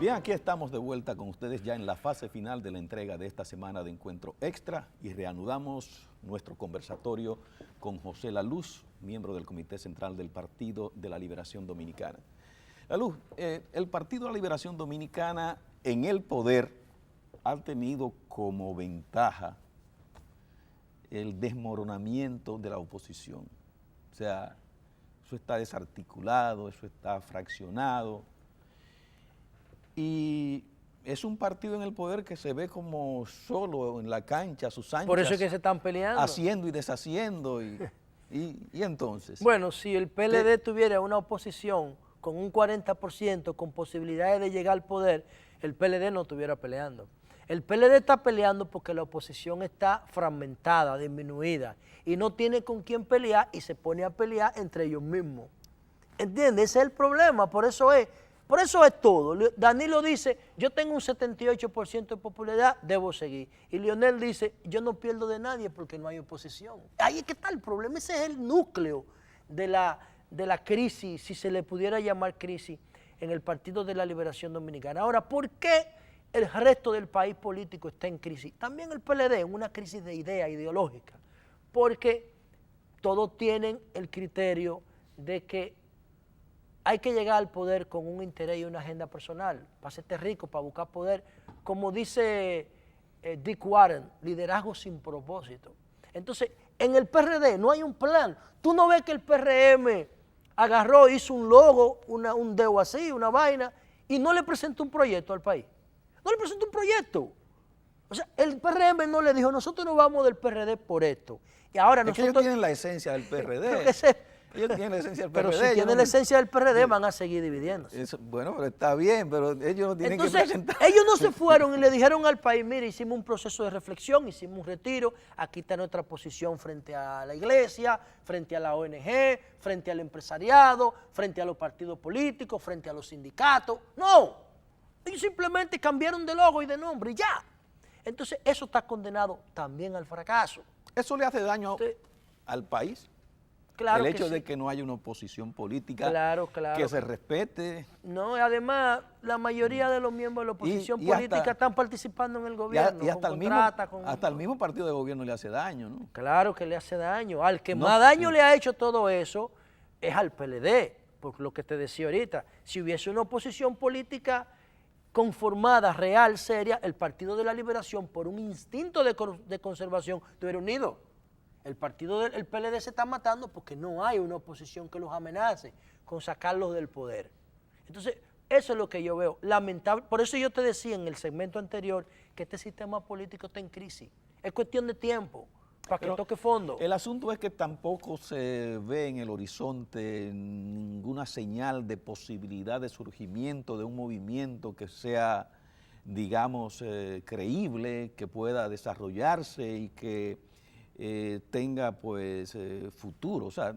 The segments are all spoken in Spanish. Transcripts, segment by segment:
Bien, aquí estamos de vuelta con ustedes ya en la fase final de la entrega de esta semana de Encuentro Extra y reanudamos nuestro conversatorio con José La Luz, miembro del Comité Central del Partido de la Liberación Dominicana. La Luz, el Partido de la Liberación Dominicana en el poder ha tenido como ventaja el desmoronamiento de la oposición. O sea, eso está desarticulado, eso está fraccionado. Y es un partido en el poder que se ve como solo en la cancha, a sus anchas. Por eso es que se están peleando. Haciendo y deshaciendo. Y entonces. Bueno, si el PLD tuviera una oposición con un 40% con posibilidades de llegar al poder, el PLD no estuviera peleando. El PLD está peleando porque la oposición está fragmentada, disminuida, y no tiene con quién pelear y se pone a pelear entre ellos mismos. ¿Entiendes? Ese es el problema, por eso es todo. Danilo dice, yo tengo un 78% de popularidad, debo seguir. Y Leonel dice, yo no pierdo de nadie porque no hay oposición. Ahí es que está el problema, ese es el núcleo de la crisis, si se le pudiera llamar crisis, en el Partido de la Liberación Dominicana. Ahora, ¿por qué el resto del país político está en crisis? También el PLD en una crisis de idea ideológica, porque todos tienen el criterio de que hay que llegar al poder con un interés y una agenda personal, para hacerte rico, para buscar poder. Como dice Dick Warren, liderazgo sin propósito. Entonces, en el PRD no hay un plan. Tú no ves que el PRM agarró, hizo un logo, un dedo así, una vaina, y no le presentó un proyecto al país. No le presentó un proyecto. O sea, el PRM no le dijo, nosotros no vamos del PRD por esto. Y ahora nosotros... ellos tienen la esencia del PRD. Ellos tienen la esencia del PRD. Pero si tienen la esencia del PRD, van a seguir dividiéndose. Bueno, pero está bien, pero ellos no tienen que presentar. Ellos no se fueron y le dijeron al país, mire, hicimos un proceso de reflexión, hicimos un retiro, aquí está nuestra posición frente a la iglesia, frente a la ONG, frente al empresariado, frente a los partidos políticos, frente a los sindicatos. No, ellos simplemente cambiaron de logo y de nombre y ya. Entonces, eso está condenado también al fracaso. ¿Eso le hace daño al país? Claro el hecho sí. de que no haya una oposición política, claro. que se respete. No, además, la mayoría de los miembros de la oposición política están participando en el gobierno. Y hasta el mismo partido de gobierno le hace daño, ¿no? Claro que le hace daño. Al que más daño le ha hecho todo eso es al PLD, por lo que te decía ahorita. Si hubiese una oposición política conformada, real, seria, el Partido de la Liberación, por un instinto de conservación, estuviera unido. El partido del PLD se está matando porque no hay una oposición que los amenace con sacarlos del poder. Entonces, eso es lo que yo veo. Lamentable. Por eso yo te decía en el segmento anterior que este sistema político está en crisis. Es cuestión de tiempo para que toque fondo. El asunto es que tampoco se ve en el horizonte ninguna señal de posibilidad de surgimiento de un movimiento que sea, digamos, creíble, que pueda desarrollarse y que tenga pues futuro, o sea,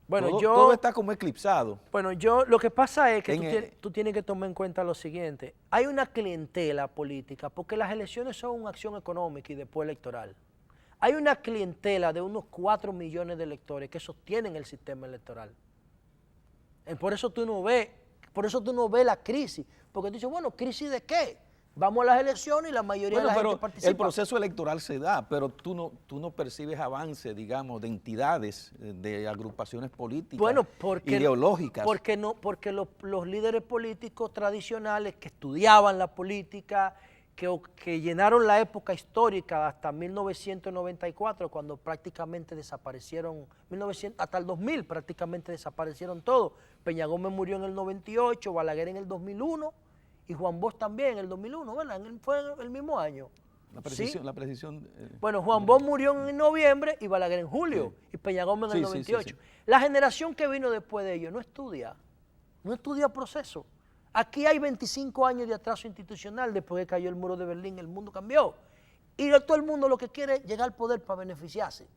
bueno, todo está como eclipsado. Bueno, lo que pasa es que tú tienes que tomar en cuenta lo siguiente, hay una clientela política, porque las elecciones son una acción económica y después electoral. Hay una clientela de unos 4 millones de electores que sostienen el sistema electoral. Por eso tú no ves la crisis, porque tú dices, bueno, ¿crisis de qué? Vamos a las elecciones y la mayoría de la gente participa. El proceso electoral se da, pero tú no percibes avance, digamos, de entidades, de agrupaciones políticas, ideológicas. Porque los líderes políticos tradicionales que estudiaban la política, que llenaron la época histórica hasta 1994, cuando prácticamente desaparecieron, hasta el 2000 prácticamente desaparecieron todos. Peña Gómez murió en el 98, Balaguer en el 2001, y Juan Bosch también en el 2001, ¿verdad? Fue el mismo año. La precisión. Bueno, Juan Bosch murió en noviembre y Balaguer en julio, y Peña Gómez en el 98. La generación que vino después de ellos no estudia proceso. Aquí hay 25 años de atraso institucional, después que cayó el muro de Berlín, el mundo cambió. Y todo el mundo lo que quiere es llegar al poder para beneficiarse.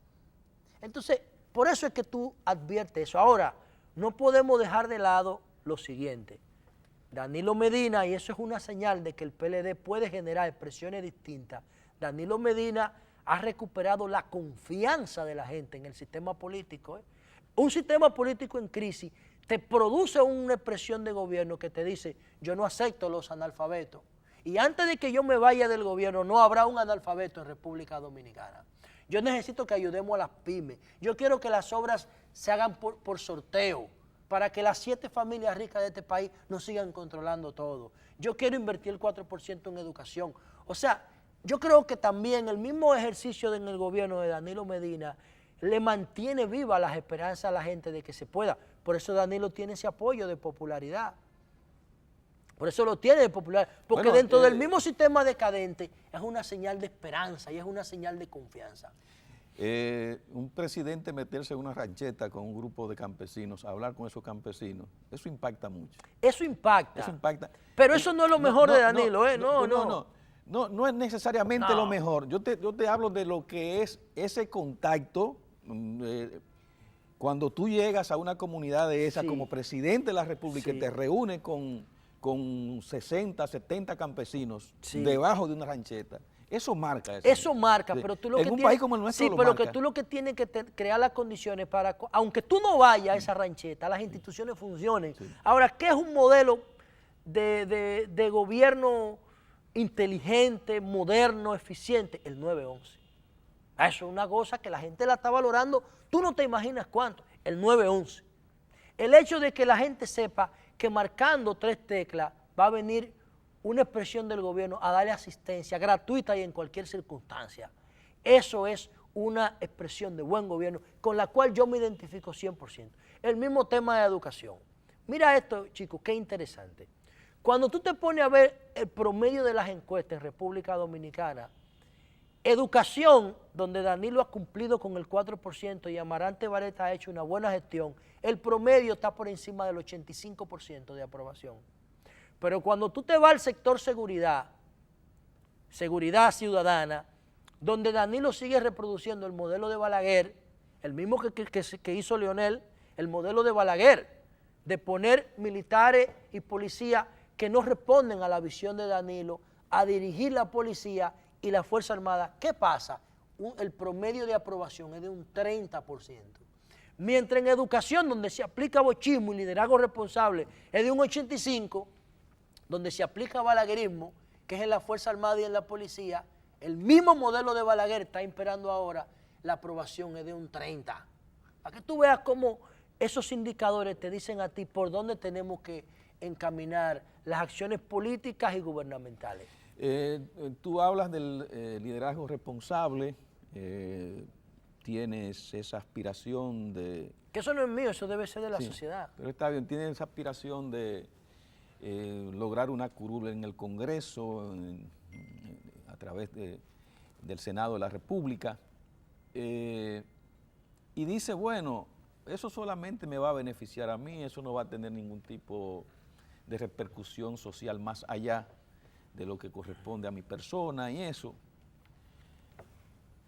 Entonces, por eso es que tú adviertes eso. Ahora, no podemos dejar de lado lo siguiente. Danilo Medina, y eso es una señal de que el PLD puede generar expresiones distintas, Danilo Medina ha recuperado la confianza de la gente en el sistema político. Un sistema político en crisis te produce una expresión de gobierno que te dice, yo no acepto los analfabetos. Y antes de que yo me vaya del gobierno, no habrá un analfabeto en República Dominicana. Yo necesito que ayudemos a las pymes. Yo quiero que las obras se hagan por sorteo, para que las 7 familias ricas de este país no sigan controlando todo. Yo quiero invertir el 4% en educación. O sea, yo creo que también el mismo ejercicio en el gobierno de Danilo Medina le mantiene viva las esperanzas a la gente de que se pueda. Por eso Danilo tiene ese apoyo de popularidad. Por eso lo tiene de popular, porque bueno, dentro del mismo sistema decadente es una señal de esperanza y es una señal de confianza. Un presidente meterse en una rancheta con un grupo de campesinos, hablar con esos campesinos, eso impacta mucho. Eso impacta. Eso impacta. Pero eso no es lo mejor de Danilo, no es necesariamente lo mejor. Yo te hablo de lo que es ese contacto. Cuando tú llegas a una comunidad de esa como presidente de la República y te reúnes con 60, 70 campesinos debajo de una rancheta, eso marca. Eso marca, pero tú lo que tienes... En un país como el nuestro sí, pero que tú lo que tienes que crear las condiciones para, aunque tú no vayas a esa rancheta, las instituciones funcionen. Sí. Ahora, ¿qué es un modelo de gobierno inteligente, moderno, eficiente? El 911. Eso es una cosa que la gente la está valorando, tú no te imaginas cuánto, el 911. El hecho de que la gente sepa que marcando 3 teclas va a venir una expresión del gobierno a darle asistencia gratuita y en cualquier circunstancia. Eso es una expresión de buen gobierno con la cual yo me identifico 100%. El mismo tema de educación. Mira esto, chicos, qué interesante. Cuando tú te pones a ver el promedio de las encuestas en República Dominicana, educación, donde Danilo ha cumplido con el 4% y Amarante Bareta ha hecho una buena gestión, el promedio está por encima del 85% de aprobación. Pero cuando tú te vas al sector seguridad ciudadana, donde Danilo sigue reproduciendo el modelo de Balaguer, el mismo que hizo Leonel, el modelo de Balaguer, de poner militares y policías que no responden a la visión de Danilo, a dirigir la policía y la Fuerza Armada, ¿qué pasa? El promedio de aprobación es de un 30%. Mientras en educación, donde se aplica bochismo y liderazgo responsable, es de un 85%, donde se aplica balaguerismo, que es en la Fuerza Armada y en la policía, el mismo modelo de Balaguer está imperando ahora, la aprobación es de un 30%. Para que tú veas cómo esos indicadores te dicen a ti por dónde tenemos que encaminar las acciones políticas y gubernamentales. Tú hablas del liderazgo responsable, tienes esa aspiración de... Que eso no es mío, eso debe ser de la sociedad. Pero está bien, tienes esa aspiración de lograr una curul en el Congreso, a través del Senado de la República, y dice, bueno, eso solamente me va a beneficiar a mí, eso no va a tener ningún tipo de repercusión social más allá de lo que corresponde a mi persona y eso,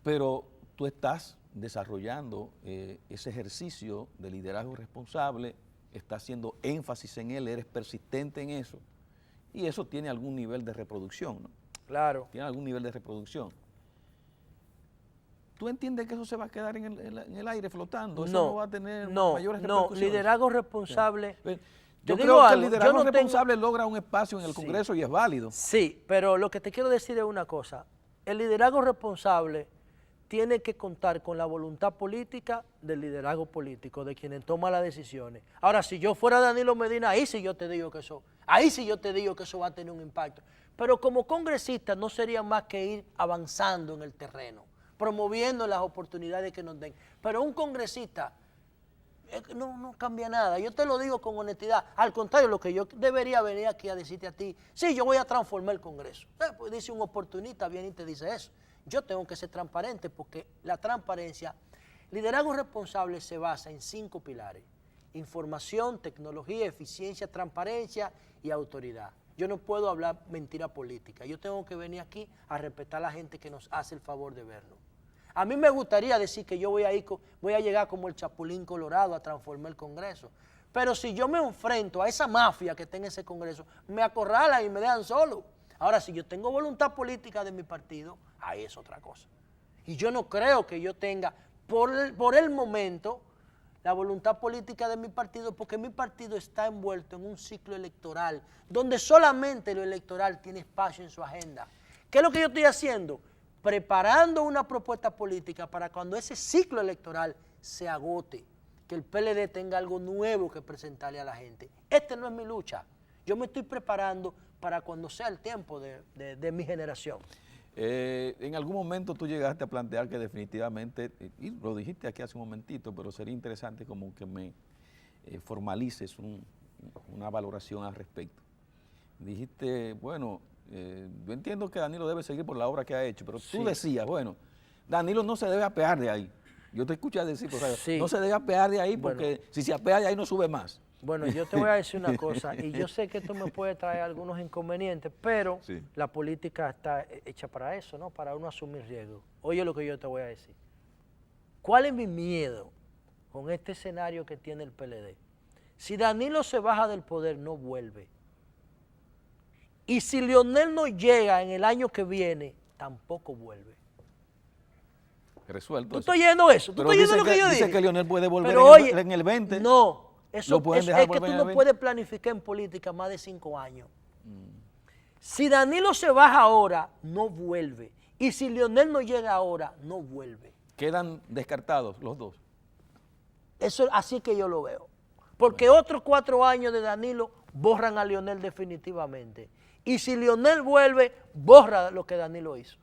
pero tú estás desarrollando ese ejercicio de liderazgo responsable, estás haciendo énfasis en él, eres persistente en eso, y eso tiene algún nivel de reproducción, ¿no? Claro. Tiene algún nivel de reproducción. ¿Tú entiendes que eso se va a quedar en el aire flotando? Eso no va a tener mayores repercusiones. No, liderazgo responsable... Sí. Yo creo que el liderazgo responsable logra un espacio en el Congreso y es válido. Sí, pero lo que te quiero decir es una cosa. El liderazgo responsable tiene que contar con la voluntad política del liderazgo político, de quienes toman las decisiones. Ahora, si yo fuera Danilo Medina, ahí sí yo te digo que eso va a tener un impacto. Pero como congresista no sería más que ir avanzando en el terreno, promoviendo las oportunidades que nos den. Pero un congresista... No cambia nada, yo te lo digo con honestidad, al contrario, lo que yo debería venir aquí a decirte a ti, sí, yo voy a transformar el Congreso, pues dice un oportunista, viene y te dice eso, yo tengo que ser transparente porque la transparencia, liderazgo responsable se basa en 5 pilares, información, tecnología, eficiencia, transparencia y autoridad. Yo no puedo hablar mentira política, yo tengo que venir aquí a respetar a la gente que nos hace el favor de vernos. A mí me gustaría decir que yo voy a llegar como el Chapulín Colorado a transformar el Congreso. Pero si yo me enfrento a esa mafia que está en ese Congreso, me acorralan y me dejan solo. Ahora, si yo tengo voluntad política de mi partido, ahí es otra cosa. Y yo no creo que yo tenga, por el momento, la voluntad política de mi partido, porque mi partido está envuelto en un ciclo electoral donde solamente lo electoral tiene espacio en su agenda. ¿Qué es lo que yo estoy haciendo? Preparando una propuesta política para cuando ese ciclo electoral se agote, que el PLD tenga algo nuevo que presentarle a la gente. Esta no es mi lucha. Yo me estoy preparando para cuando sea el tiempo de mi generación. En algún momento tú llegaste a plantear que definitivamente, y lo dijiste aquí hace un momentito, pero sería interesante como que me formalices una valoración al respecto. Dijiste, bueno, yo entiendo que Danilo debe seguir por la obra que ha hecho, pero tú decías, bueno, Danilo no se debe apear de ahí. Yo te escuché decir, no se debe apear de ahí porque si se apea de ahí no sube más. Bueno, yo te voy a decir una cosa, y yo sé que esto me puede traer algunos inconvenientes, pero la política está hecha para eso, ¿no? Para uno asumir riesgos. Oye lo que yo te voy a decir. ¿Cuál es mi miedo con este escenario que tiene el PLD? Si Danilo se baja del poder, no vuelve. Y si Leonel no llega en el año que viene, tampoco vuelve. Resuelto. ¿Tú estás oyendo eso? ¿Tú estás oyendo lo que yo dije? Dice que Leonel puede volver en el 20. No. Eso es que tú no puedes planificar en política más de 5 años. Si Danilo se baja ahora, no vuelve. Y si Leonel no llega ahora, no vuelve. ¿Quedan descartados los dos? Eso así que yo lo veo. Porque otros 4 años de Danilo borran a Leonel definitivamente. Y si Leonel vuelve, borra lo que Danilo hizo.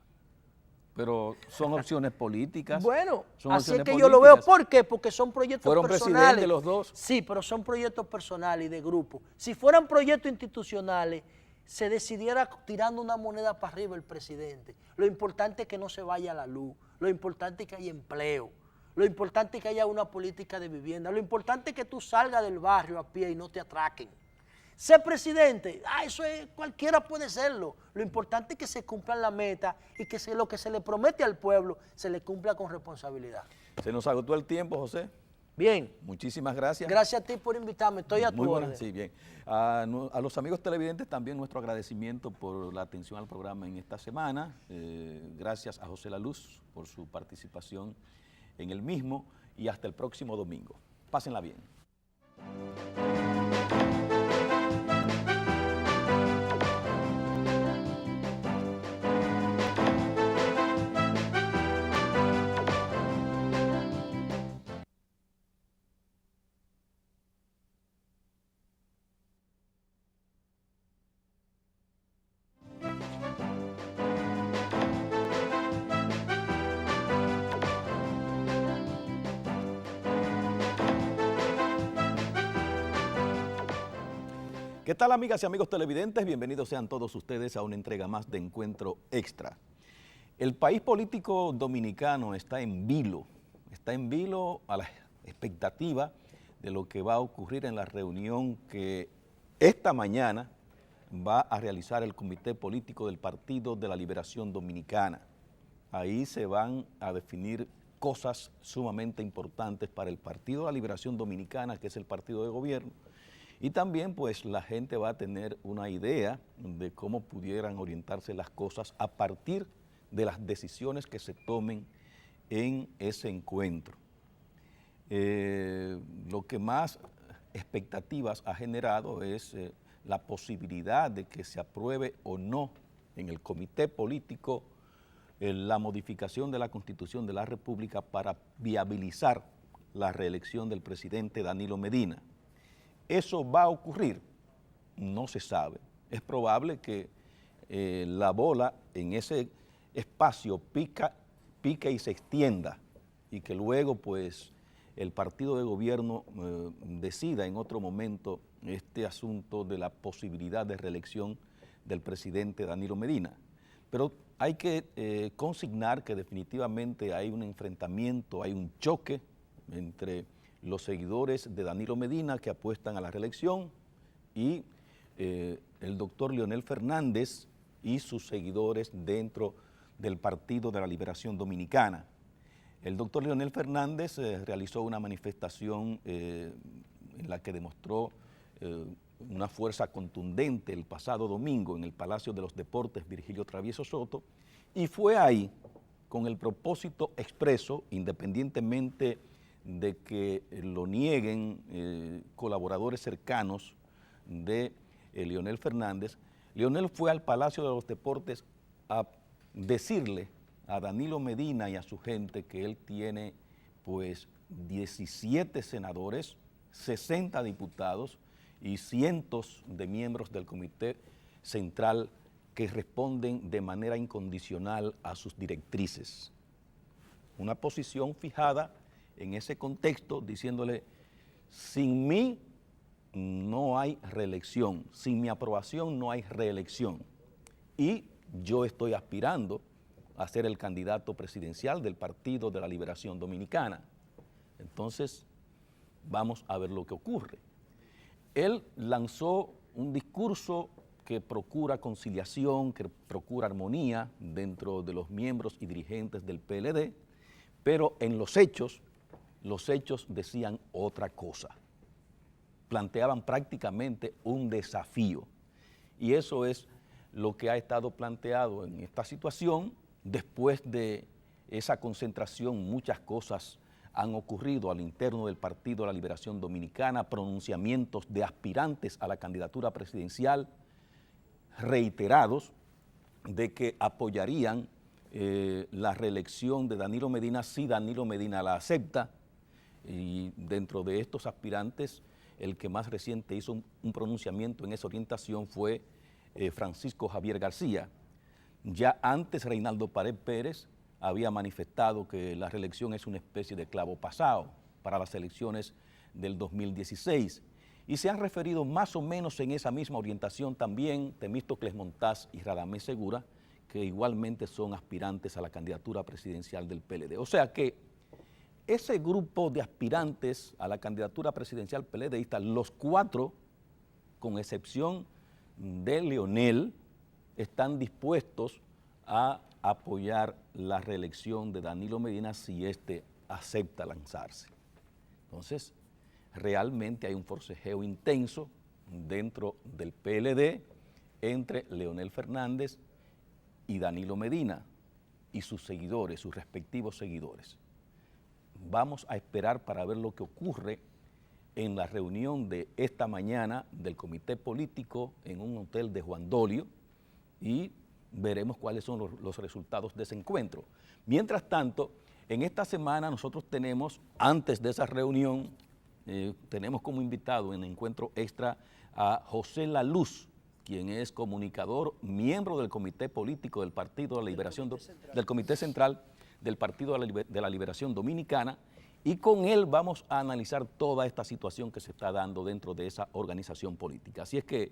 Pero son opciones políticas. Bueno, así es que yo lo veo. ¿Por qué? Porque son proyectos personales. ¿Fueron presidentes los dos? Sí, pero son proyectos personales y de grupo. Si fueran proyectos institucionales, se decidiera tirando una moneda para arriba el presidente. Lo importante es que no se vaya la luz. Lo importante es que haya empleo. Lo importante es que haya una política de vivienda. Lo importante es que tú salgas del barrio a pie y no te atraquen. Ser presidente, eso es, cualquiera puede serlo. Lo importante es que se cumplan la meta y que lo que se le promete al pueblo se le cumpla con responsabilidad. Se nos agotó el tiempo, José. Bien. Muchísimas gracias. Gracias a ti por invitarme, estoy a tu orden. Sí, bien. A los amigos televidentes también nuestro agradecimiento por la atención al programa en esta semana. Gracias a José La Luz por su participación en el mismo y hasta el próximo domingo. Pásenla bien. ¿Qué tal, amigas y amigos televidentes? Bienvenidos sean todos ustedes a una entrega más de Encuentro Extra. El país político dominicano está en vilo a la expectativa de lo que va a ocurrir en la reunión que esta mañana va a realizar el Comité Político del Partido de la Liberación Dominicana. Ahí se van a definir cosas sumamente importantes para el Partido de la Liberación Dominicana, que es el partido de gobierno. Y también pues la gente va a tener una idea de cómo pudieran orientarse las cosas a partir de las decisiones que se tomen en ese encuentro. Lo que más expectativas ha generado es la posibilidad de que se apruebe o no en el comité político la modificación de la Constitución de la República para viabilizar la reelección del presidente Danilo Medina. ¿Eso va a ocurrir? No se sabe. Es probable que la bola en ese espacio pique y se extienda y que luego pues el partido de gobierno decida en otro momento este asunto de la posibilidad de reelección del presidente Danilo Medina. Pero hay que consignar que definitivamente hay un enfrentamiento, hay un choque entre los seguidores de Danilo Medina que apuestan a la reelección y el doctor Leonel Fernández y sus seguidores dentro del Partido de la Liberación Dominicana. El doctor Leonel Fernández realizó una manifestación en la que demostró una fuerza contundente el pasado domingo en el Palacio de los Deportes Virgilio Travieso Soto, y fue ahí con el propósito expreso, independientemente de que lo nieguen colaboradores cercanos de Leonel Fernández. Leonel fue al Palacio de los Deportes a decirle a Danilo Medina y a su gente que él tiene pues 17 senadores, 60 diputados y cientos de miembros del Comité Central que responden de manera incondicional a sus directrices. Una posición fijada en ese contexto, diciéndole, sin mí no hay reelección, sin mi aprobación no hay reelección. Y yo estoy aspirando a ser el candidato presidencial del Partido de la Liberación Dominicana. Entonces, vamos a ver lo que ocurre. Él lanzó un discurso que procura conciliación, que procura armonía dentro de los miembros y dirigentes del PLD, pero en los hechos decían otra cosa. Planteaban prácticamente un desafío. Y eso es lo que ha estado planteado en esta situación. Después de esa concentración, muchas cosas han ocurrido al interno del Partido de la Liberación Dominicana, pronunciamientos de aspirantes a la candidatura presidencial reiterados de que apoyarían la reelección de Danilo Medina si Danilo Medina la acepta. Y dentro de estos aspirantes, el que más reciente hizo un pronunciamiento en esa orientación fue Francisco Javier García. Ya antes Reinaldo Pared Pérez había manifestado que la reelección es una especie de clavo pasado para las elecciones del 2016. Y se han referido más o menos en esa misma orientación también Temístocles Montaz y Radamés Segura, que igualmente son aspirantes a la candidatura presidencial del PLD. O sea que ese grupo de aspirantes a la candidatura presidencial PLDista, los 4, con excepción de Leonel, están dispuestos a apoyar la reelección de Danilo Medina si éste acepta lanzarse. Entonces, realmente hay un forcejeo intenso dentro del PLD entre Leonel Fernández y Danilo Medina y sus seguidores, sus respectivos seguidores. Vamos a esperar para ver lo que ocurre en la reunión de esta mañana del comité político en un hotel de Juan Dolio y veremos cuáles son los resultados de ese encuentro. Mientras tanto, en esta semana nosotros tenemos, antes de esa reunión, tenemos como invitado en el encuentro extra a José La Luz, quien es comunicador, miembro del comité político del Partido de la Liberación, del Comité Central del Partido de la Liberación Dominicana, y con él vamos a analizar toda esta situación que se está dando dentro de esa organización política. Así es que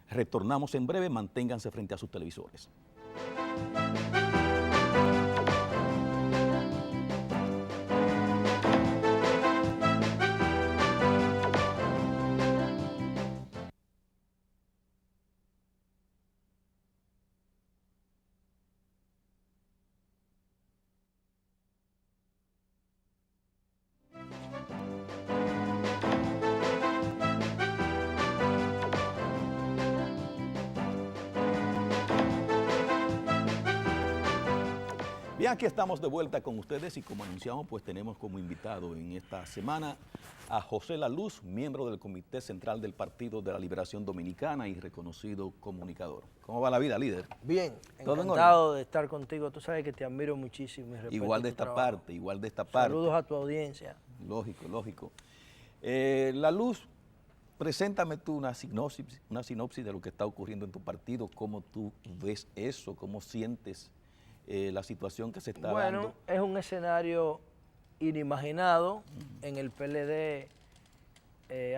retornamos en breve, manténganse frente a sus televisores. Bien, aquí estamos de vuelta con ustedes y como anunciamos, pues tenemos como invitado en esta semana a José La Luz, miembro del Comité Central del Partido de la Liberación Dominicana y reconocido comunicador. ¿Cómo va la vida, líder? Bien, encantado de estar contigo. Tú sabes que te admiro muchísimo y respeto igual de esta parte, igual de esta parte. Saludos a tu audiencia. Lógico, lógico. La Luz, preséntame tú una sinopsis de lo que está ocurriendo en tu partido, cómo tú ves eso, cómo sientes la situación que se está dando. Bueno, es un escenario inimaginado. En el PLD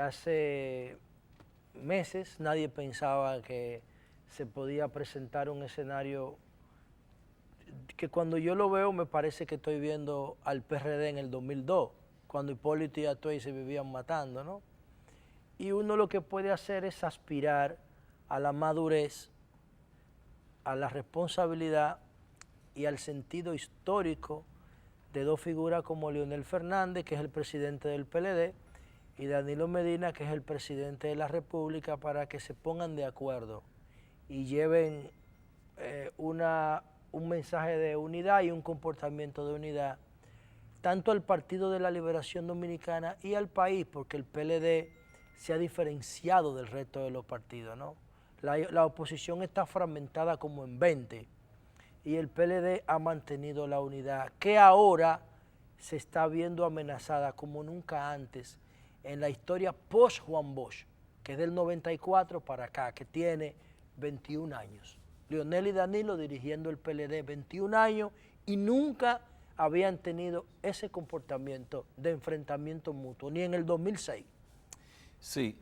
hace meses nadie pensaba que se podía presentar un escenario que cuando yo lo veo me parece que estoy viendo al PRD en el 2002, cuando Hipólito y Atuey se vivían matando, ¿no? Y uno lo que puede hacer es aspirar a la madurez, a la responsabilidad y al sentido histórico de dos figuras como Leonel Fernández, que es el presidente del PLD, y Danilo Medina, que es el presidente de la República, para que se pongan de acuerdo y lleven un mensaje de unidad y un comportamiento de unidad, tanto al Partido de la Liberación Dominicana y al país, porque el PLD se ha diferenciado del resto de los partidos, ¿no? La oposición está fragmentada como en 20 y el PLD ha mantenido la unidad, que ahora se está viendo amenazada como nunca antes en la historia post-Juan Bosch, que es del 94 para acá, que tiene 21 años. Leonel y Danilo dirigiendo el PLD 21 años y nunca habían tenido ese comportamiento de enfrentamiento mutuo, ni en el 2006. Sí.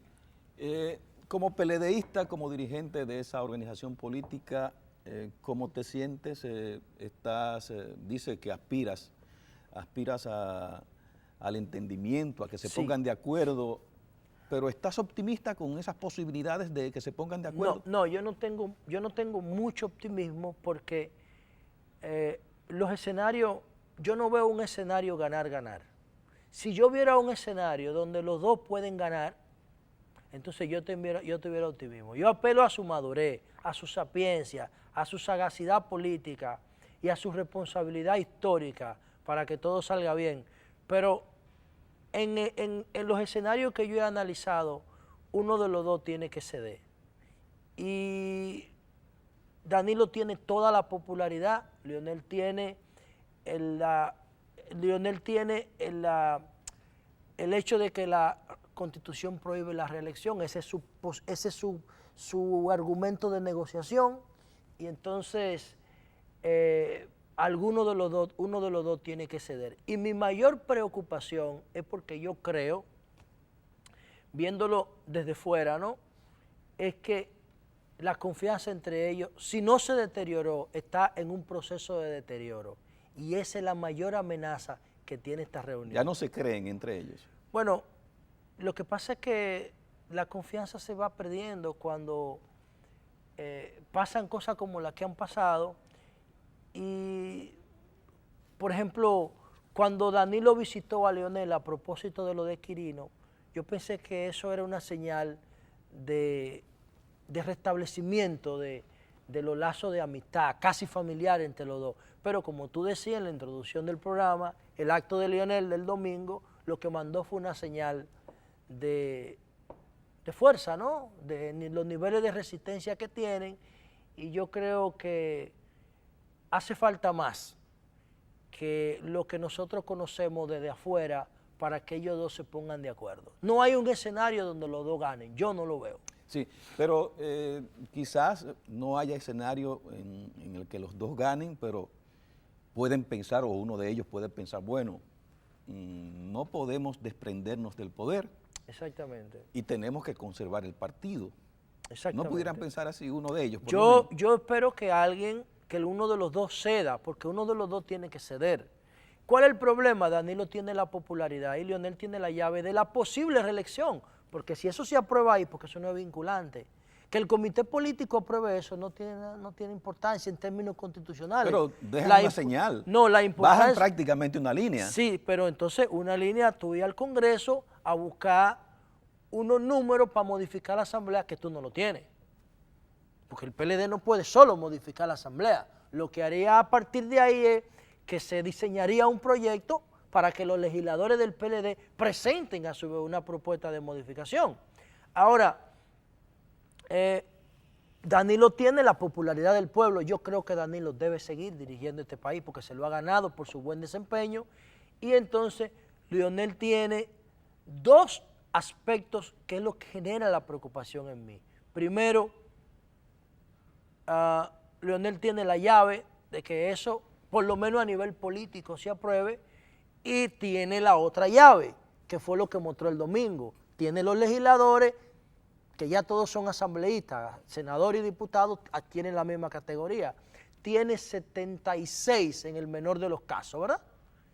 Como PLDista, como dirigente de esa organización política, ¿cómo te sientes? Dice que aspiras al entendimiento, a que se pongan de acuerdo, pero ¿estás optimista con esas posibilidades de que se pongan de acuerdo? No, yo no tengo mucho optimismo porque los escenarios, yo no veo un escenario ganar-ganar. Si yo viera un escenario donde los dos pueden ganar, entonces yo tuviera optimismo. Yo apelo a su madurez, a su sapiencia, a su sagacidad política y a su responsabilidad histórica para que todo salga bien. Pero en los escenarios que yo he analizado, uno de los dos tiene que ceder. Y Danilo tiene toda la popularidad, Leonel tiene el hecho de que la Constitución prohíbe la reelección, ese es su argumento de negociación, y entonces uno de los dos tiene que ceder. Y mi mayor preocupación es porque yo creo, viéndolo desde fuera, ¿no?, es que la confianza entre ellos, si no se deterioró, está en un proceso de deterioro. Y esa es la mayor amenaza que tiene esta reunión. Ya no se creen entre ellos. Bueno, lo que pasa es que la confianza se va perdiendo cuando pasan cosas como las que han pasado. Y, por ejemplo, cuando Danilo visitó a Leonel a propósito de lo de Quirino, yo pensé que eso era una señal de restablecimiento de los lazos de amistad, casi familiar entre los dos. Pero como tú decías en la introducción del programa, el acto de Leonel del domingo lo que mandó fue una señal de fuerza, ¿no?, de los niveles de resistencia que tienen, y yo creo que hace falta más que lo que nosotros conocemos desde afuera para que ellos dos se pongan de acuerdo. No hay un escenario donde los dos ganen, yo no lo veo. Sí, pero quizás no haya escenario en el que los dos ganen, pero pueden pensar, o uno de ellos puede pensar, bueno, no podemos desprendernos del poder. Exactamente. Y tenemos que conservar el partido. Exactamente. ¿No pudieran pensar así uno de ellos? Yo espero que uno de los dos ceda, porque uno de los dos tiene que ceder. ¿Cuál es el problema? Danilo tiene la popularidad y Leonel tiene la llave de la posible reelección, porque si eso se aprueba ahí, porque eso no es vinculante, que el comité político apruebe eso no tiene importancia en términos constitucionales. Pero dejan una señal. No, la importancia... Bajan prácticamente una línea. Sí, pero entonces una línea, tú ir al Congreso a buscar unos números para modificar la Asamblea que tú no lo tienes. Porque el PLD no puede solo modificar la Asamblea. Lo que haría a partir de ahí es que se diseñaría un proyecto para que los legisladores del PLD presenten a su vez una propuesta de modificación. Ahora, Danilo tiene la popularidad del pueblo. Yo creo que Danilo debe seguir dirigiendo este país porque se lo ha ganado por su buen desempeño. Y entonces Leonel tiene dos aspectos que es lo que genera la preocupación en mí. Primero, Leonel tiene la llave de que eso, por lo menos a nivel político, se apruebe, y tiene la otra llave, que fue lo que mostró el domingo. Tiene los legisladores, que ya todos son asambleístas, senadores y diputados adquieren la misma categoría. Tiene 76 en el menor de los casos, ¿verdad?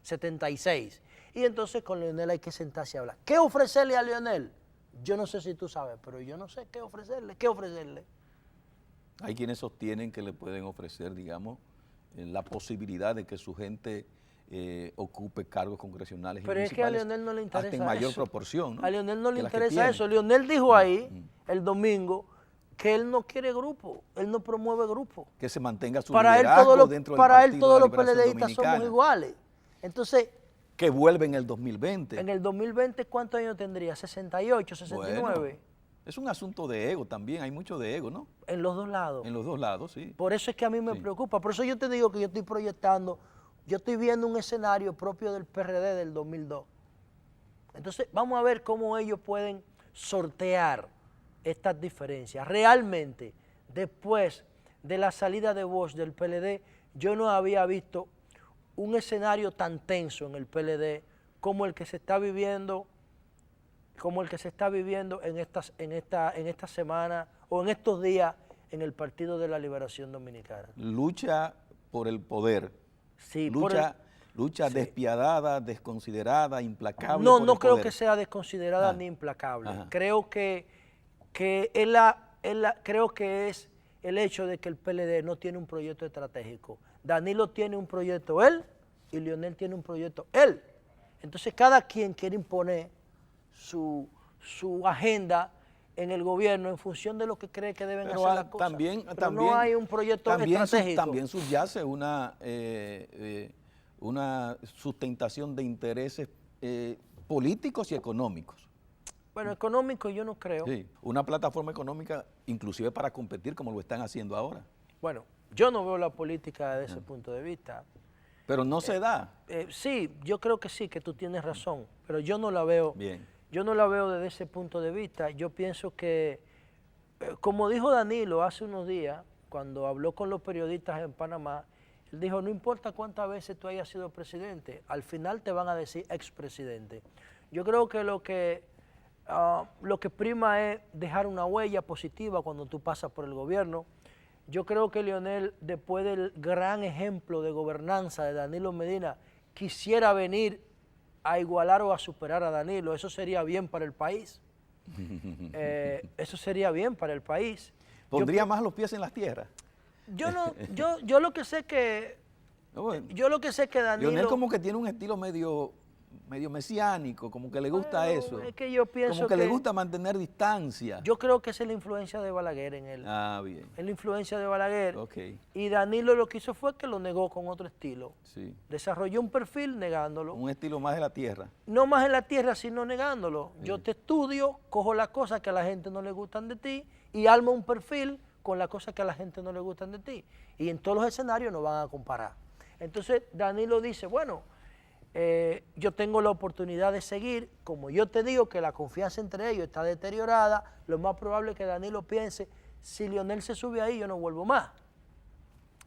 76. Y entonces con Leonel hay que sentarse a hablar. ¿Qué ofrecerle a Leonel? Yo no sé si tú sabes, pero yo no sé qué ofrecerle. ¿Qué ofrecerle? Hay quienes sostienen que le pueden ofrecer, digamos, la posibilidad de que su gente ocupe cargos congresionales y municipales. Pero es que a Leonel no le interesa hasta en mayor proporción, ¿no? A Leonel no le interesa eso. Leonel dijo ahí el domingo que él no quiere grupo, él no promueve grupo. Que se mantenga su liderazgo dentro del Partido de la Liberación Dominicana. Para él todos los PLDistas somos iguales. Entonces, que vuelve en el 2020. En el 2020, ¿cuántos años tendría? ¿68, 69? Bueno, es un asunto de ego también, hay mucho de ego, ¿no? En los dos lados. En los dos lados, sí. Por eso es que a mí me preocupa. Por eso yo te digo que yo estoy proyectando, yo estoy viendo un escenario propio del PRD del 2002. Entonces, vamos a ver cómo ellos pueden sortear estas diferencias. Realmente, después de la salida de Bosch del PLD, yo no había visto un escenario tan tenso en el PLD como el que se está viviendo, en esta semana o en estos días en el Partido de la Liberación Dominicana. Lucha por el poder. Sí, lucha sí. despiadada, desconsiderada, implacable. No, por no el creo poder. que sea desconsiderada ni implacable. Ajá. Creo que es el hecho de que el PLD no tiene un proyecto estratégico. Danilo tiene un proyecto él y Leonel tiene un proyecto él. Entonces cada quien quiere imponer su agenda en el gobierno en función de lo que cree que deben hacer las cosas. Pero no hay un proyecto estratégico. También subyace una sustentación de intereses políticos y económicos. Bueno, económico yo no creo. Sí, una plataforma económica inclusive para competir como lo están haciendo ahora. Bueno, yo no veo la política desde ese punto de vista. Pero no se da. Sí, yo creo que sí, que tú tienes razón, pero yo no la veo. Bien. Yo no la veo desde ese punto de vista. Yo pienso que, como dijo Danilo hace unos días, cuando habló con los periodistas en Panamá, él dijo, no importa cuántas veces tú hayas sido presidente, al final te van a decir expresidente. Yo creo que lo que prima es dejar una huella positiva cuando tú pasas por el gobierno. Yo creo que Leonel, después del gran ejemplo de gobernanza de Danilo Medina, quisiera venir a igualar o a superar a Danilo. Eso sería bien para el país. Eso sería bien para el país. ¿Pondría más los pies en las tierras? Yo lo que sé que... Yo lo que sé que Danilo... Leonel como que tiene un estilo medio mesiánico, como que le gusta eso. Es que yo pienso como que le gusta mantener distancia. Yo creo que es la influencia de Balaguer en él. Ah, bien. Es la influencia de Balaguer. Okay. Y Danilo lo que hizo fue que lo negó con otro estilo. Sí. Desarrolló un perfil negándolo. Un estilo más de la tierra. No más en la tierra, sino negándolo. Sí. Yo te estudio, cojo las cosas que a la gente no le gustan de ti y armo un perfil con las cosas que a la gente no le gustan de ti. Y en todos los escenarios nos van a comparar. Entonces Danilo dice, bueno, yo tengo la oportunidad de seguir, como yo te digo que la confianza entre ellos está deteriorada, lo más probable es que Danilo piense, si Leonel se sube ahí yo no vuelvo más.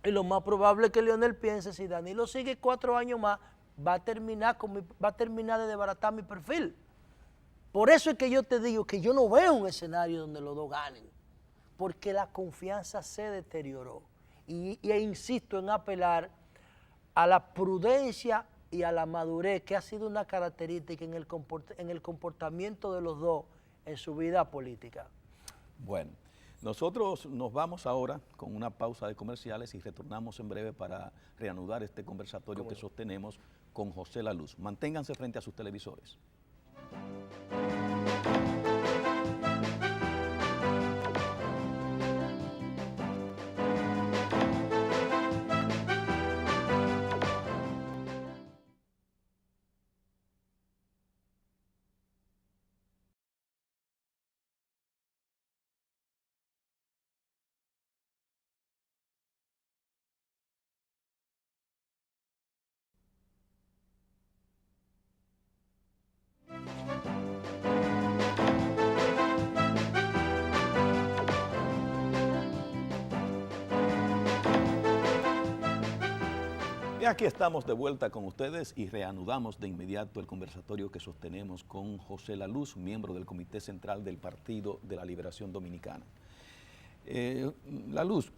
Y lo más probable es que Leonel piense, si Danilo sigue 4 años más, va a terminar de desbaratar mi perfil. Por eso es que yo te digo que yo no veo un escenario donde los dos ganen, porque la confianza se deterioró. E insisto en apelar a la prudencia y a la madurez, que ha sido una característica en el comportamiento de los dos en su vida política. Bueno, nosotros nos vamos ahora con una pausa de comerciales y retornamos en breve para reanudar este conversatorio que sostenemos con José La Luz. Manténganse frente a sus televisores. Y aquí estamos de vuelta con ustedes y reanudamos de inmediato el conversatorio que sostenemos con José La Luz, miembro del Comité Central del Partido de la Liberación Dominicana. La Luz,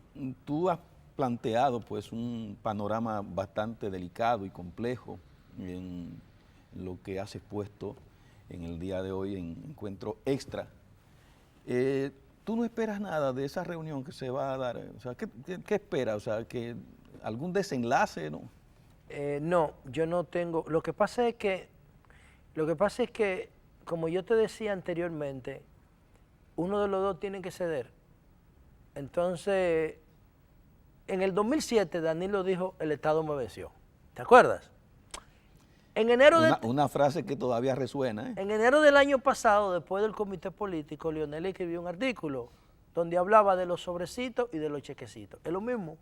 tú has planteado pues un panorama bastante delicado y complejo en lo que has expuesto en el día de hoy en Encuentro Extra. ¿Tú no esperas nada de esa reunión que se va a dar? O sea, ¿qué esperas? O sea, que ¿algún desenlace? ¿No? No, yo no tengo. Lo que pasa es que, como yo te decía anteriormente, uno de los dos tiene que ceder. Entonces, en el 2007 Danilo dijo, el Estado me venció. ¿Te acuerdas? En enero una frase que todavía resuena. En enero del año pasado, después del comité político, Leonel escribió un artículo donde hablaba de los sobrecitos y de los chequecitos. Es lo mismo.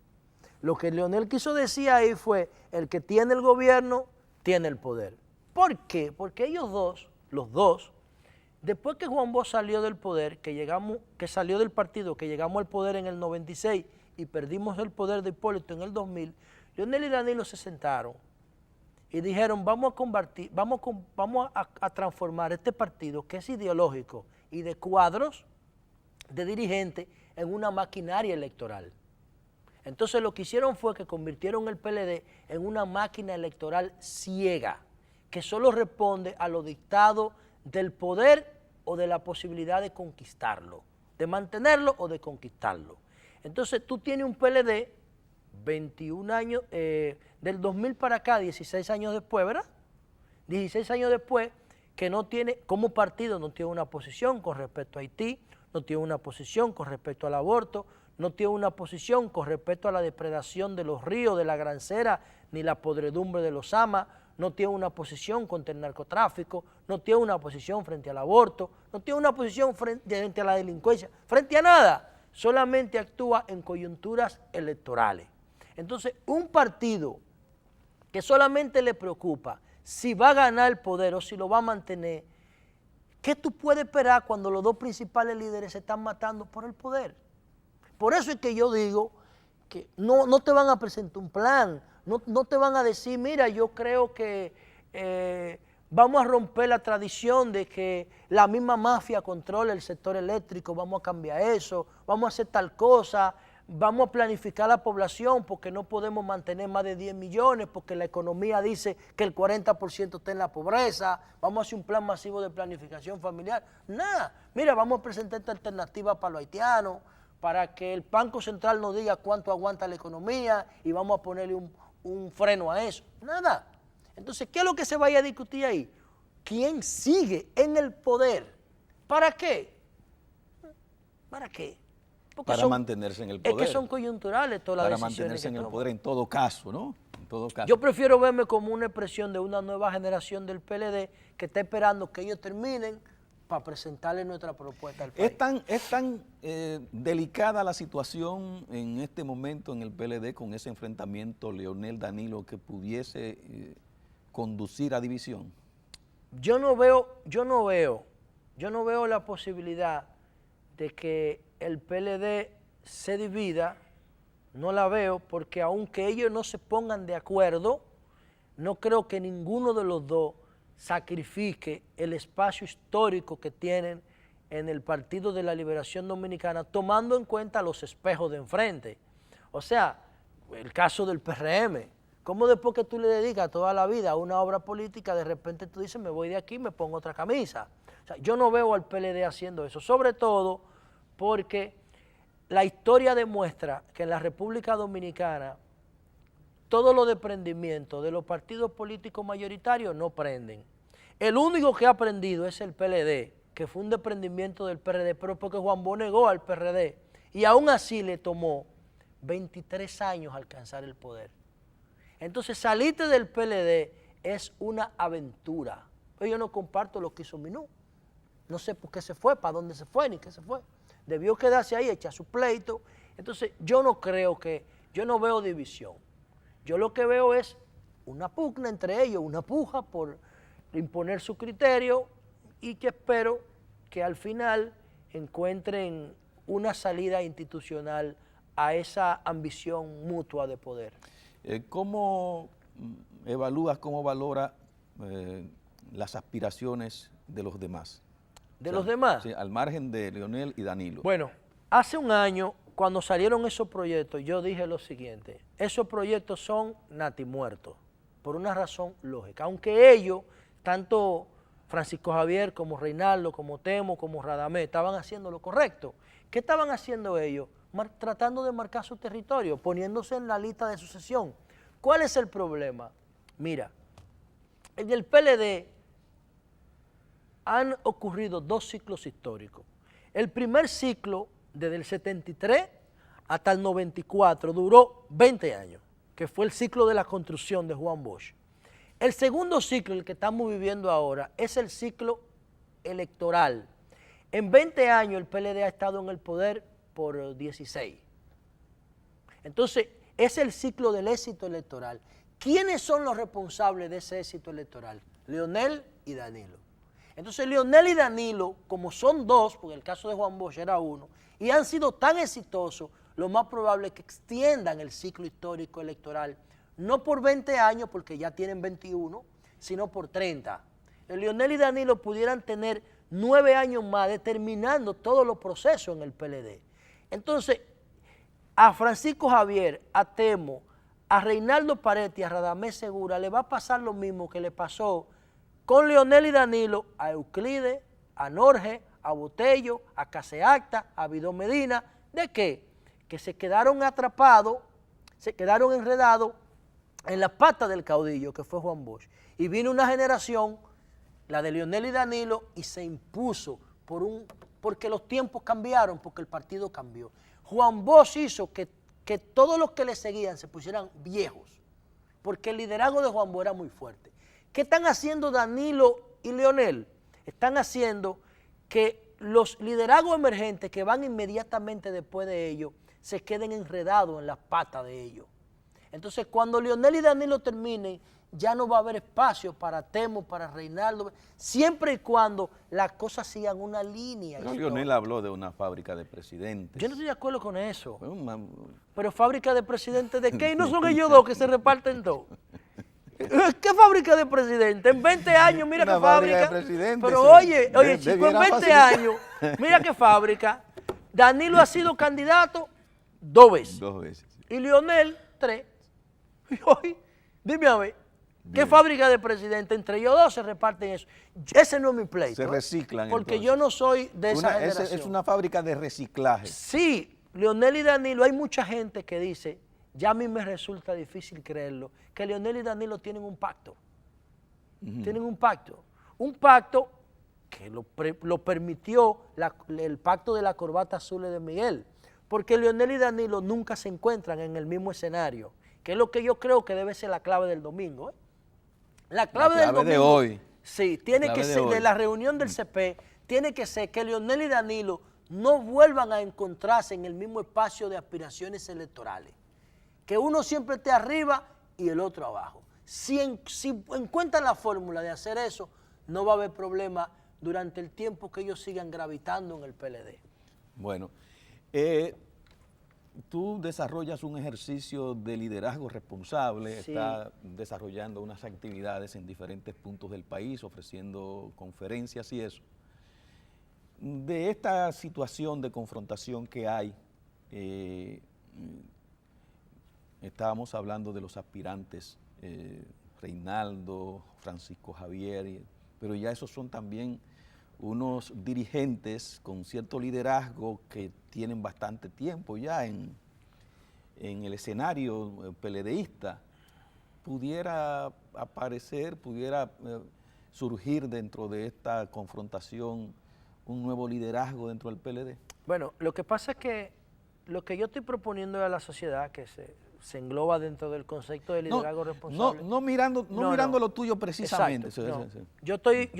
Lo que Leonel quiso decir ahí fue, el que tiene el gobierno, tiene el poder. ¿Por qué? Porque ellos dos, los dos, después que Juan Bosch salió del poder, que salió del partido, que llegamos al poder en el 96 y perdimos el poder de Hipólito en el 2000, Leonel y Danilo se sentaron y dijeron, vamos a transformar este partido que es ideológico y de cuadros de dirigentes en una maquinaria electoral. Entonces lo que hicieron fue que convirtieron el PLD en una máquina electoral ciega, que solo responde a los dictados del poder o de la posibilidad de conquistarlo, de mantenerlo o de conquistarlo. Entonces tú tienes un PLD 21 años, del 2000 para acá, 16 años después, ¿verdad? 16 años después, que no tiene, como partido, no tiene una posición con respecto a Haití, no tiene una posición con respecto al aborto, no tiene una posición con respecto a la depredación de los ríos, de la Grancera, ni la podredumbre de los amas, no tiene una posición contra el narcotráfico, no tiene una posición frente al aborto, no tiene una posición frente a la delincuencia, frente a nada, solamente actúa en coyunturas electorales. Entonces, un partido que solamente le preocupa si va a ganar el poder o si lo va a mantener, ¿qué tú puedes esperar cuando los dos principales líderes se están matando por el poder? Por eso es que yo digo que no te van a presentar un plan, no te van a decir, mira, yo creo que vamos a romper la tradición de que la misma mafia controle el sector eléctrico, vamos a cambiar eso, vamos a hacer tal cosa, vamos a planificar la población porque no podemos mantener más de 10 millones porque la economía dice que el 40% está en la pobreza, vamos a hacer un plan masivo de planificación familiar. Nada, mira, vamos a presentar esta alternativa para los haitianos, para que el Banco Central nos diga cuánto aguanta la economía y vamos a ponerle un freno a eso. Nada. Entonces, ¿qué es lo que se vaya a discutir ahí? ¿Quién sigue en el poder? ¿Para qué? ¿Para qué? Porque para mantenerse en el poder. Es que son coyunturales todas las decisiones. Para mantenerse en el poder en todo caso, ¿no? En todo caso. Yo prefiero verme como una expresión de una nueva generación del PLD que está esperando que ellos terminen para presentarle nuestra propuesta al país. ¿Es tan delicada la situación en este momento en el PLD con ese enfrentamiento Leonel-Danilo que pudiese conducir a división? Yo no veo la posibilidad de que el PLD se divida, no la veo, porque aunque ellos no se pongan de acuerdo, no creo que ninguno de los dos sacrifique el espacio histórico que tienen en el Partido de la Liberación Dominicana, tomando en cuenta los espejos de enfrente. O sea, el caso del PRM, ¿cómo después que tú le dedicas toda la vida a una obra política, de repente tú dices, me voy de aquí y me pongo otra camisa? O sea, yo no veo al PLD haciendo eso, sobre todo porque la historia demuestra que en la República Dominicana todos los desprendimientos de los partidos políticos mayoritarios no prenden. El único que ha aprendido es el PLD, que fue un desprendimiento del PRD, pero porque Juan Bosch negó al PRD. Y aún así le tomó 23 años alcanzar el poder. Entonces, salirte del PLD es una aventura. Yo no comparto lo que hizo Minú. No sé por qué se fue, para dónde se fue, ni qué se fue. Debió quedarse ahí, echar su pleito. Entonces, yo no veo división. Yo lo que veo es una pugna entre ellos, una puja por imponer su criterio y que espero que al final encuentren una salida institucional a esa ambición mutua de poder. ¿Cómo evalúas, cómo valora las aspiraciones de los demás? ¿De los demás? Sí, al margen de Leonel y Danilo. Bueno, hace un año, cuando salieron esos proyectos, yo dije lo siguiente: esos proyectos son natimuertos, por una razón lógica. Aunque ellos, tanto Francisco Javier como Reinaldo, como Temo, como Radamés, estaban haciendo lo correcto. ¿Qué estaban haciendo ellos? Tratando de marcar su territorio, poniéndose en la lista de sucesión. ¿Cuál es el problema? Mira, en el PLD han ocurrido dos ciclos históricos. El primer ciclo, desde el 73 hasta el 94, duró 20 años, que fue el ciclo de la construcción de Juan Bosch. El segundo ciclo, el que estamos viviendo ahora, es el ciclo electoral. En 20 años el PLD ha estado en el poder por 16. Entonces, es el ciclo del éxito electoral. ¿Quiénes son los responsables de ese éxito electoral? Leonel y Danilo. Entonces, Leonel y Danilo, como son dos, porque el caso de Juan Bosch era uno, y han sido tan exitosos, lo más probable es que extiendan el ciclo histórico electoral, no por 20 años, porque ya tienen 21, sino por 30. Leonel y Danilo pudieran tener 9 años más determinando todos los procesos en el PLD. Entonces, a Francisco Javier, a Temo, a Reinaldo Paredes y a Radamés Segura le va a pasar lo mismo que le pasó con Leonel y Danilo a Euclides, a Norge, a Botello, a Caseacta, a Bidón Medina. ¿De qué? Que se quedaron atrapados, se quedaron enredados en la pata del caudillo que fue Juan Bosch. Y vino una generación, la de Leonel y Danilo, y se impuso porque los tiempos cambiaron, porque el partido cambió. Juan Bosch hizo que todos los que le seguían se pusieran viejos, porque el liderazgo de Juan Bosch era muy fuerte. ¿Qué están haciendo Danilo y Leonel? Están haciendo que los liderazgos emergentes que van inmediatamente después de ellos se queden enredados en las patas de ellos. Entonces, cuando Leonel y Danilo terminen, ya no va a haber espacio para Temo, para Reinaldo, siempre y cuando las cosas sigan una línea. Pero Leonel habló de una fábrica de presidentes. Yo no estoy de acuerdo con eso. Pero fábrica de presidentes ¿de qué? ¿Y no son ellos dos que se reparten dos? ¿Qué fábrica de presidentes? En 20 años, mira qué fábrica. Pero oye, chico, en 20 años, mira qué fábrica. Danilo ha sido candidato 2 veces. 2 veces. Y Leonel 3. Y hoy, dime a ver, ¿qué fábrica de presidente? Entre ellos dos se reparten eso. Ese no es mi pleito. Se reciclan. Porque entonces, yo no soy de esa generación. Es una fábrica de reciclaje. Sí, Leonel y Danilo, hay mucha gente que dice, ya a mí me resulta difícil creerlo, que Leonel y Danilo tienen un pacto. Tienen un pacto. Un pacto que lo permitió el pacto de la corbata azul de Miguel. Porque Leonel y Danilo nunca se encuentran en el mismo escenario, que es lo que yo creo que debe ser la clave del domingo. La clave del domingo, de hoy. Sí, tiene que ser de la reunión del CP, tiene que ser que Leonel y Danilo no vuelvan a encontrarse en el mismo espacio de aspiraciones electorales. Que uno siempre esté arriba y el otro abajo. Si encuentran la fórmula de hacer eso, no va a haber problema durante el tiempo que ellos sigan gravitando en el PLD. Bueno, tú desarrollas un ejercicio de liderazgo responsable, sí. Estás desarrollando unas actividades en diferentes puntos del país, ofreciendo conferencias y eso. De esta situación de confrontación que hay, estábamos hablando de los aspirantes, Reinaldo, Francisco Javier, pero ya esos son también unos dirigentes con cierto liderazgo que tienen bastante tiempo ya en el escenario PLDista. Pudiera aparecer, pudiera surgir dentro de esta confrontación un nuevo liderazgo dentro del PLD. Bueno, lo que pasa es que lo que yo estoy proponiendo a la sociedad, que se engloba dentro del concepto de liderazgo responsable. No mirando lo tuyo precisamente. Exacto, sí. Yo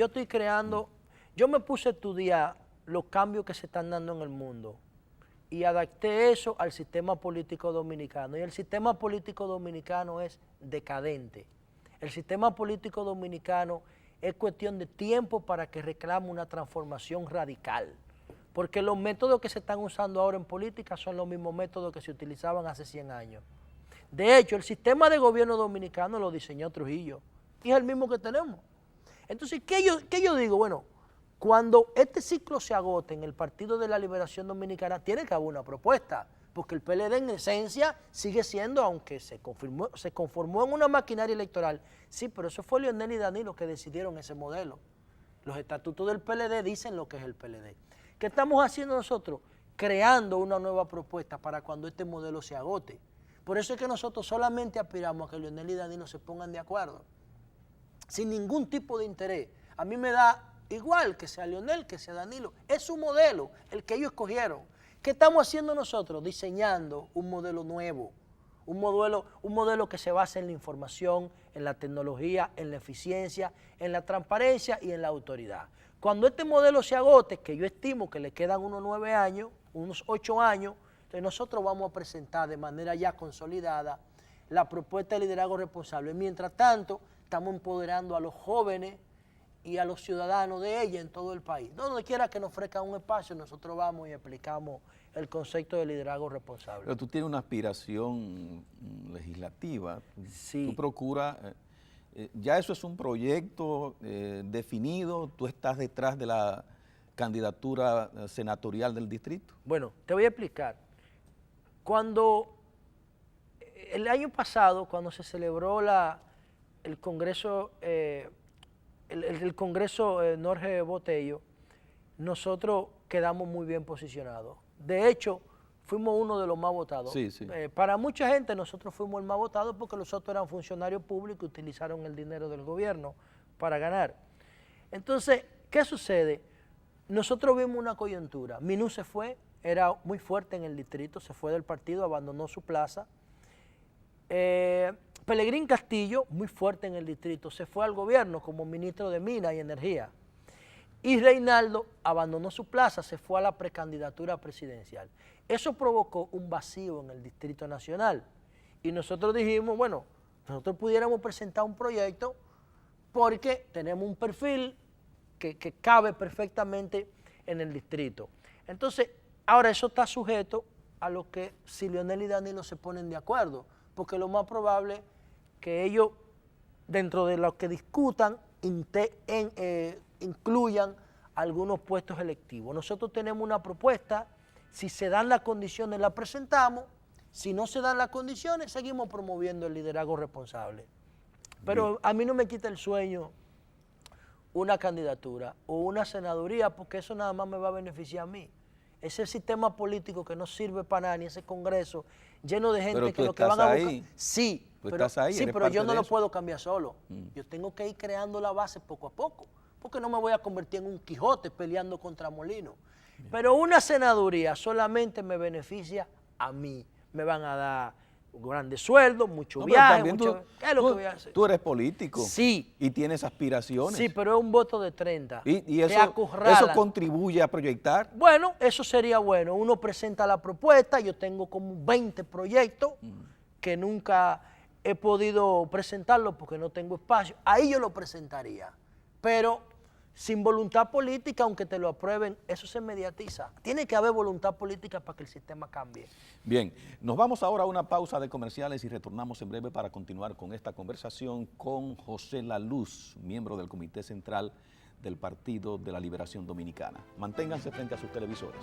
estoy creando, yo me puse a estudiar los cambios que se están dando en el mundo y adapté eso al sistema político dominicano. Y el sistema político dominicano es decadente. El sistema político dominicano es cuestión de tiempo para que reclame una transformación radical. Porque los métodos que se están usando ahora en política son los mismos métodos que se utilizaban hace 100 años. De hecho, el sistema de gobierno dominicano lo diseñó Trujillo y es el mismo que tenemos. Entonces, ¿qué yo digo? Bueno, cuando este ciclo se agote en el Partido de la Liberación Dominicana, tiene que haber una propuesta, porque el PLD en esencia sigue siendo, aunque se conformó en una maquinaria electoral, sí, pero eso fue Leonel y Danilo que decidieron ese modelo. Los estatutos del PLD dicen lo que es el PLD. ¿Qué estamos haciendo nosotros? Creando una nueva propuesta para cuando este modelo se agote. Por eso es que nosotros solamente aspiramos a que Leonel y Danilo se pongan de acuerdo, sin ningún tipo de interés. A mí me da igual que sea Leonel, que sea Danilo, es su modelo, el que ellos escogieron. ¿Qué estamos haciendo nosotros? Diseñando un modelo nuevo, un modelo que se basa en la información, en la tecnología, en la eficiencia, en la transparencia y en la autoridad. Cuando este modelo se agote, que yo estimo que le quedan unos 9 años, unos 8 años, entonces nosotros vamos a presentar de manera ya consolidada la propuesta de liderazgo responsable. Mientras tanto, estamos empoderando a los jóvenes y a los ciudadanos de ella en todo el país. Donde quiera que nos ofrezcan un espacio, nosotros vamos y explicamos el concepto de liderazgo responsable. Pero tú tienes una aspiración legislativa. Sí. Tú procuras, ya eso es un proyecto definido, tú estás detrás de la candidatura senatorial del distrito. Bueno, te voy a explicar. Cuando el año pasado, cuando se celebró el Congreso, el Congreso Jorge Botello, nosotros quedamos muy bien posicionados. De hecho, fuimos uno de los más votados. Sí, sí. Para mucha gente nosotros fuimos el más votado porque los otros eran funcionarios públicos y utilizaron el dinero del gobierno para ganar. Entonces, ¿qué sucede? Nosotros vimos una coyuntura. Minú se fue, era muy fuerte en el distrito, se fue del partido, abandonó su plaza. Pelegrín Castillo, muy fuerte en el distrito, se fue al gobierno como ministro de Minas y Energía. Y Reinaldo abandonó su plaza, se fue a la precandidatura presidencial. Eso provocó un vacío en el Distrito Nacional. Y nosotros dijimos, bueno, nosotros pudiéramos presentar un proyecto porque tenemos un perfil que cabe perfectamente en el distrito. Entonces, ahora eso está sujeto a lo que si Leonel y Danilo se ponen de acuerdo, porque lo más probable es que ellos, dentro de lo que discutan, incluyan algunos puestos electivos. Nosotros tenemos una propuesta, si se dan las condiciones la presentamos, si no se dan las condiciones seguimos promoviendo el liderazgo responsable. Pero bien, a mí no me quita el sueño una candidatura o una senaduría porque eso nada más me va a beneficiar a mí. Ese sistema político que no sirve para nada, ni ese congreso lleno de gente que lo que van a buscar. Sí, pero yo no lo puedo cambiar solo. Yo tengo que ir creando la base poco a poco, porque no me voy a convertir en un Quijote peleando contra Molino. Pero una senaduría solamente me beneficia a mí. Me van a dar grandes sueldos, mucho viaje, ¿qué es lo que voy a hacer? Tú eres político. Sí. Y tienes aspiraciones. Sí, pero es un voto de 30. ¿Y eso contribuye a proyectar? Bueno, eso sería bueno. Uno presenta la propuesta, yo tengo como 20 proyectos que nunca he podido presentarlo porque no tengo espacio. Ahí yo lo presentaría. Pero sin voluntad política, aunque te lo aprueben, eso se mediatiza. Tiene que haber voluntad política para que el sistema cambie. Bien, nos vamos ahora a una pausa de comerciales y retornamos en breve para continuar con esta conversación con José La Luz, miembro del Comité Central del Partido de la Liberación Dominicana. Manténganse frente a sus televisores.